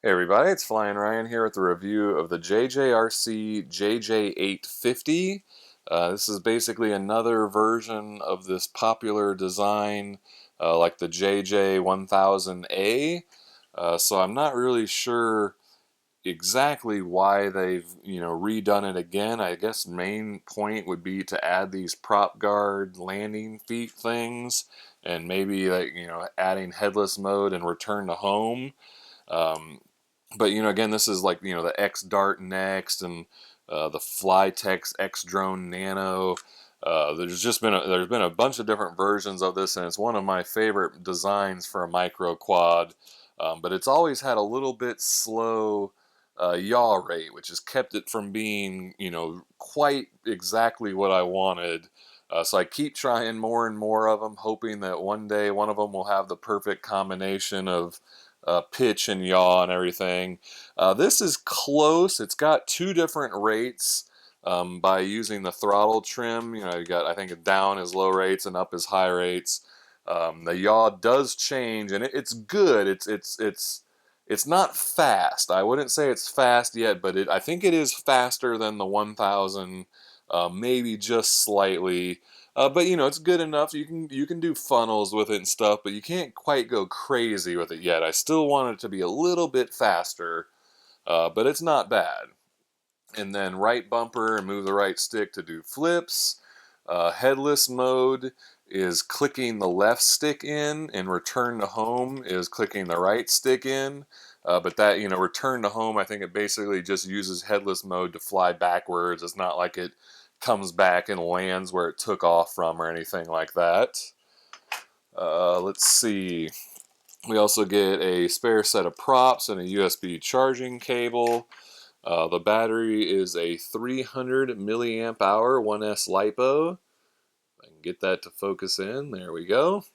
Hey everybody, it's Flyin Ryan here with a review of the JJRC JJ-850. This is basically another version of this popular design like the JJ-1000A. So I'm not really sure exactly why they've redone it again. I guess main point would be to add these prop guard landing feet things and maybe like adding headless mode and return to home. But again, this is like the X Dart Next and the Flytex X Drone Nano. There's been a bunch of different versions of this, and it's one of my favorite designs for a micro quad. But it's always had a little bit slow yaw rate, which has kept it from being quite exactly what I wanted. So I keep trying more and more of them, hoping that one day one of them will have the perfect combination of pitch and yaw and everything. This is close. It's got two different rates by using the throttle trim. You got, I think, down is low rates and up is high rates. The yaw does change, and it's good. It's not fast. I wouldn't say it's fast yet, but I think it is faster than the 1000, maybe just slightly. But it's good enough. You can do funnels with it and stuff, but you can't quite go crazy with it yet. I still want it to be a little bit faster, but it's not bad. And then right bumper and move the right stick to do flips. Headless mode is clicking the left stick in, and return to home is clicking the right stick in. But that, return to home, I think it basically just uses headless mode to fly backwards. It's not like it comes back and lands where it took off from or anything like that. Let's see. We also get a spare set of props and a USB charging cable. The battery is a 300 milliamp hour 1S LiPo. I can get that to focus in. There we go.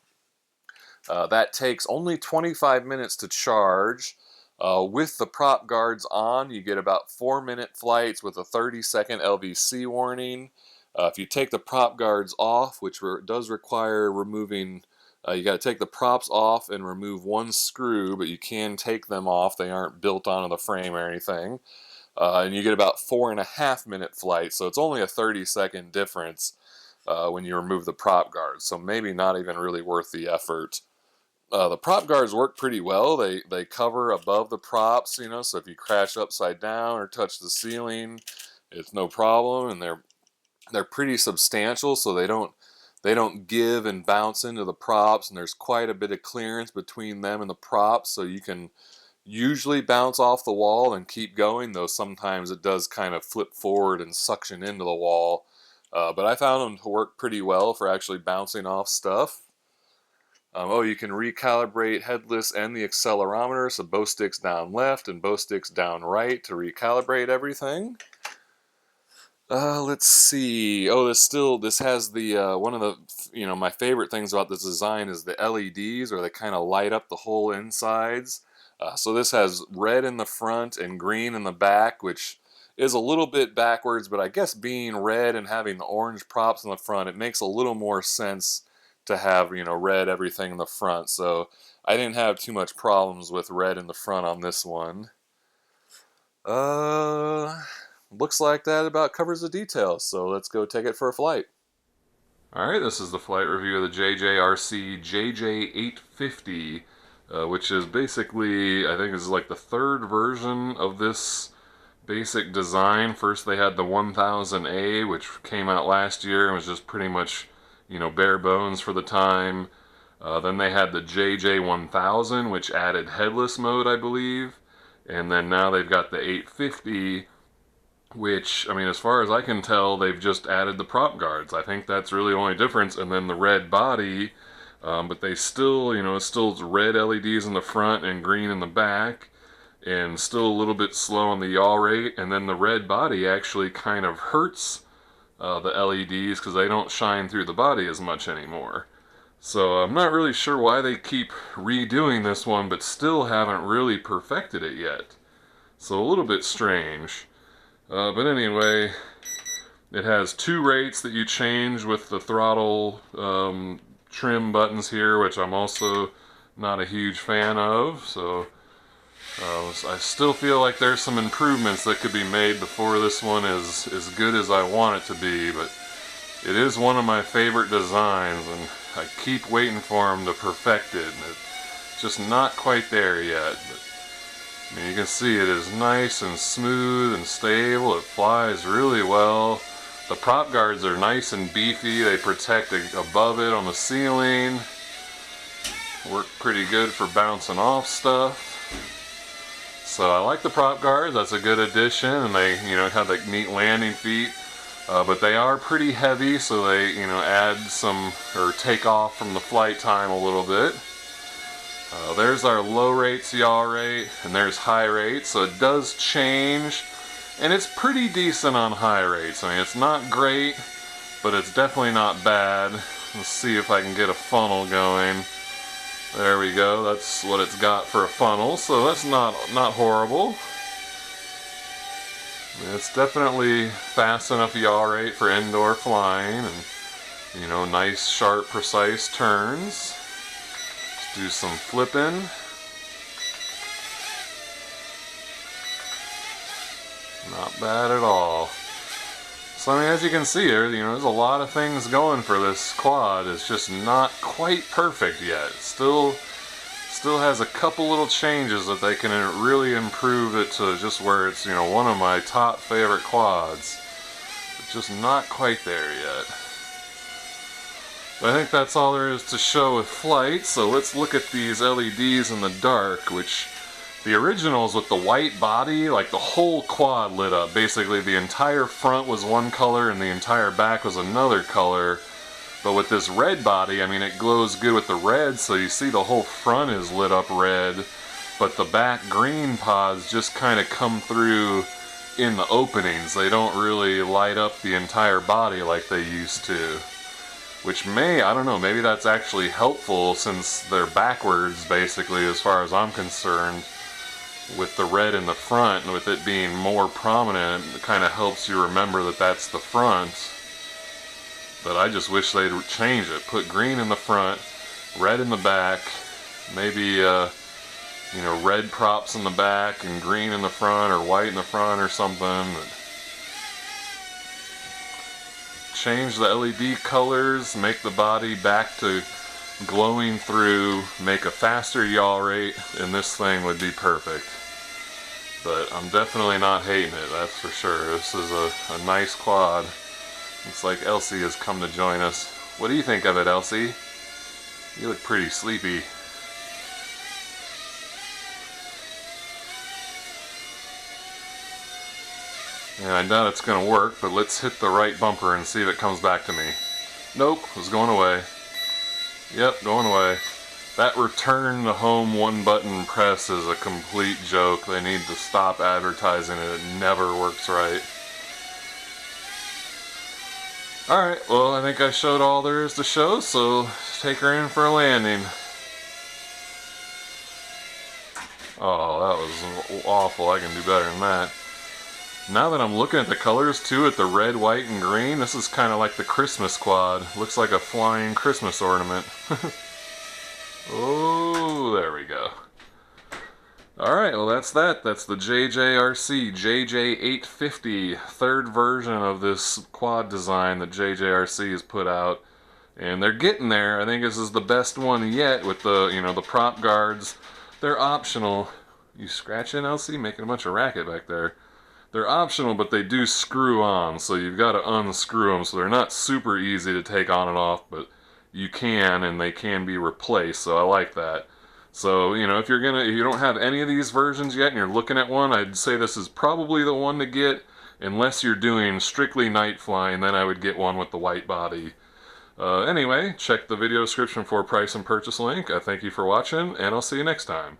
That takes only 25 minutes to charge. With the prop guards on, you get about 4-minute flights with a 30-second LVC warning. If you take the prop guards off, which does require removing, you got to take the props off and remove one screw, but you can take them off. They aren't built onto the frame or anything. And you get about 4.5-minute flights, so it's only a 30-second difference when you remove the prop guards, so maybe not even really worth the effort. The prop guards work pretty well. They cover above the props, so if you crash upside down or touch the ceiling, it's no problem, and they're pretty substantial, so they don't give and bounce into the props, and there's quite a bit of clearance between them and the props, so you can usually bounce off the wall and keep going, though sometimes it does kind of flip forward and suction into the wall. But I found them to work pretty well for actually bouncing off stuff. You can recalibrate headless and the accelerometer, so both sticks down left and both sticks down right to recalibrate everything. Let's see. This has the one of the my favorite things about this design is the LEDs, or they kind of light up the whole insides. So this has red in the front and green in the back, which is a little bit backwards, but I guess being red and having the orange props in the front, it makes a little more sense to have red everything in the front. So I didn't have too much problems with red in the front on this one. Looks like that about covers the details, so let's go take it for a flight. Alright, this is the flight review of the JJRC JJ-850, which is basically, I think is like the third version of this basic design. First they had the 1000A, which came out last year and was just pretty much bare bones for the time. Then they had the JJ-1000, which added headless mode, I believe. And then now they've got the 850, which, I mean, as far as I can tell, they've just added the prop guards. I think that's really the only difference. And then the red body, but they still, it's still red LEDs in the front and green in the back, and still a little bit slow on the yaw rate. And then the red body actually kind of hurts the LEDs because they don't shine through the body as much anymore. So I'm not really sure why they keep redoing this one, but still haven't really perfected it yet. So a little bit strange. But anyway, it has two rates that you change with the throttle trim buttons here, which I'm also not a huge fan of. So I still feel like there's some improvements that could be made before this one is as good as I want it to be, but it is one of my favorite designs, and I keep waiting for them to perfect it. It's just not quite there yet. But, I mean, you can see it is nice and smooth and stable. It flies really well. The prop guards are nice and beefy. They protect above it on the ceiling. Work pretty good for bouncing off stuff. So I like the prop guards. That's a good addition, and they, have like neat landing feet. But they are pretty heavy, so they, add some or take off from the flight time a little bit. There's our low rates yaw rate, and there's high rates, so it does change, and it's pretty decent on high rates. I mean, it's not great, but it's definitely not bad. Let's see if I can get a funnel going. There we go. That's what it's got for a funnel, so that's not horrible. It's definitely fast enough yaw rate for indoor flying, and nice, sharp, precise turns. Let's do some flipping. Not bad at all. So I mean, as you can see there, there's a lot of things going for this quad. It's just not quite perfect yet. Still has a couple little changes that they can really improve it to just where it's, one of my top favorite quads. It's just not quite there yet. But I think that's all there is to show with flight, so let's look at these LEDs in the dark, which the originals with the white body, like the whole quad lit up. Basically the entire front was one color and the entire back was another color. But with this red body, I mean, it glows good with the red, so you see the whole front is lit up red, but the back green pods just kind of come through in the openings. They don't really light up the entire body like they used to. Which I don't know, maybe that's actually helpful since they're backwards, basically, as far as I'm concerned. With the red in the front, and with it being more prominent, it kind of helps you remember that that's the front. But I just wish they'd change it. Put green in the front, red in the back, maybe red props in the back and green in the front, or white in the front or something. Change the LED colors, make the body back to glowing through, make a faster yaw rate, and this thing would be perfect. But I'm definitely not hating it, that's for sure. This is a nice quad. Looks like Elsie has come to join us. What do you think of it, Elsie? You look pretty sleepy. Yeah, I doubt it's gonna work, but let's hit the right bumper and see if it comes back to me. Nope, it's going away. Yep, going away. That return to home one button press is a complete joke. They need to stop advertising it. It never works right. Alright, well, I think I showed all there is to show, so take her in for a landing. Oh, that was awful. I can do better than that. Now that I'm looking at the colors too, at the red, white, and green, this is kind of like the Christmas quad. Looks like a flying Christmas ornament. Oh, there we go. Alright, well that's that. That's the JJRC JJ-850, third version of this quad design that JJRC has put out. And they're getting there. I think this is the best one yet with the, the prop guards. They're optional. You scratching, Elsie? Making a bunch of racket back there. They're optional, but they do screw on, so you've got to unscrew them, so they're not super easy to take on and off, but you can, and they can be replaced, so I like that. So, if you don't have any of these versions yet and you're looking at one, I'd say this is probably the one to get, unless you're doing strictly night flying, then I would get one with the white body. Anyway, check the video description for price and purchase link. I thank you for watching, and I'll see you next time.